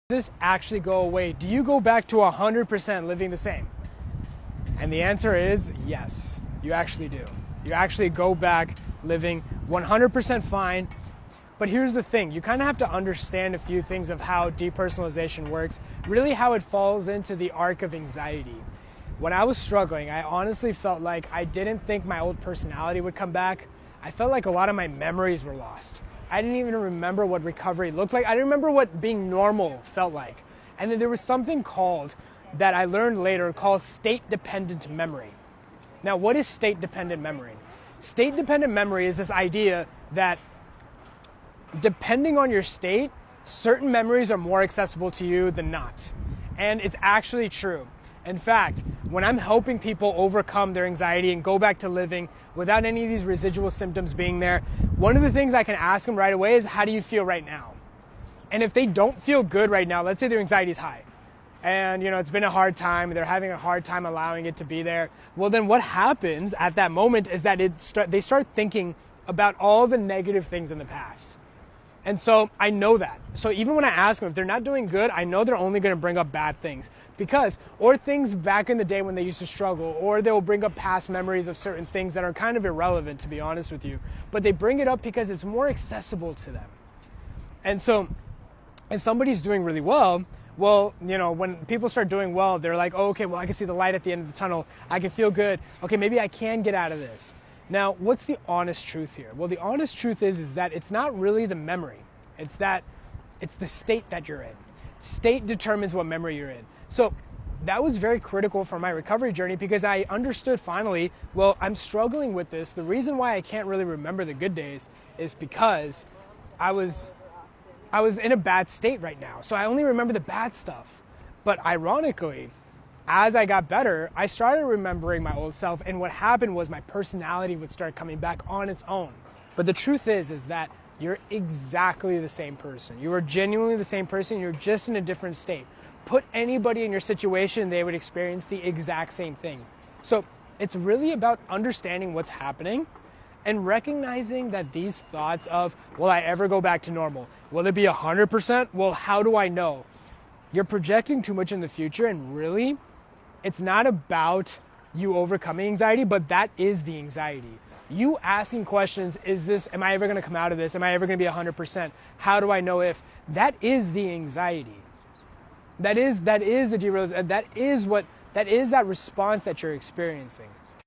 Does this actually go away? Do you go back to 100% living the same? And the answer is yes, you actually do. You actually go back living 100% fine. But here's the thing, you kind of have to understand a few things of how depersonalization works, really how it falls into the arc of anxiety. When I was struggling, I honestly felt like I didn't think my old personality would come back. I felt like a lot of my memories were lost. I didn't even remember what recovery looked like. I didn't remember what being normal felt like. And then there was something that I learned later called state-dependent memory. Now, what is state-dependent memory? State-dependent memory is this idea that depending on your state, certain memories are more accessible to you than not. And it's actually true. In fact, when I'm helping people overcome their anxiety and go back to living without any of these residual symptoms being there, one of the things I can ask them right away is, how do you feel right now? And if they don't feel good right now, let's say their anxiety is high, and it's been a hard time, they're having a hard time allowing it to be there, well then what happens at that moment is that they start thinking about all the negative things in the past. And so I know that. So even when I ask them if they're not doing good, I know they're only going to bring up bad things, or things back in the day when they used to struggle, or they'll bring up past memories of certain things that are kind of irrelevant, to be honest with you. But they bring it up because it's more accessible to them. And so if somebody's doing really well, when people start doing well, they're like, oh, okay, well, I can see the light at the end of the tunnel. I can feel good. Okay, maybe I can get out of this. Now, what's the honest truth here? Well, the honest truth is that it's not really the memory. It's the state that you're in. State determines what memory you're in. So that was very critical for my recovery journey, because I understood finally, well, I'm struggling with this. The reason why I can't really remember the good days is because I was in a bad state right now. So I only remember the bad stuff. But ironically, as I got better, I started remembering my old self, and what happened was my personality would start coming back on its own. But the truth is that you're exactly the same person. You are genuinely the same person, you're just in a different state. Put anybody in your situation, they would experience the exact same thing. So it's really about understanding what's happening and recognizing that these thoughts of, will I ever go back to normal? Will it be 100%? Well, how do I know? You're projecting too much in the future, and really, it's not about you overcoming anxiety, but that is the anxiety. You asking questions, am I ever gonna come out of this? Am I ever gonna be 100%? How do I know if? That is the anxiety. That is the derealization. That is that response that you're experiencing.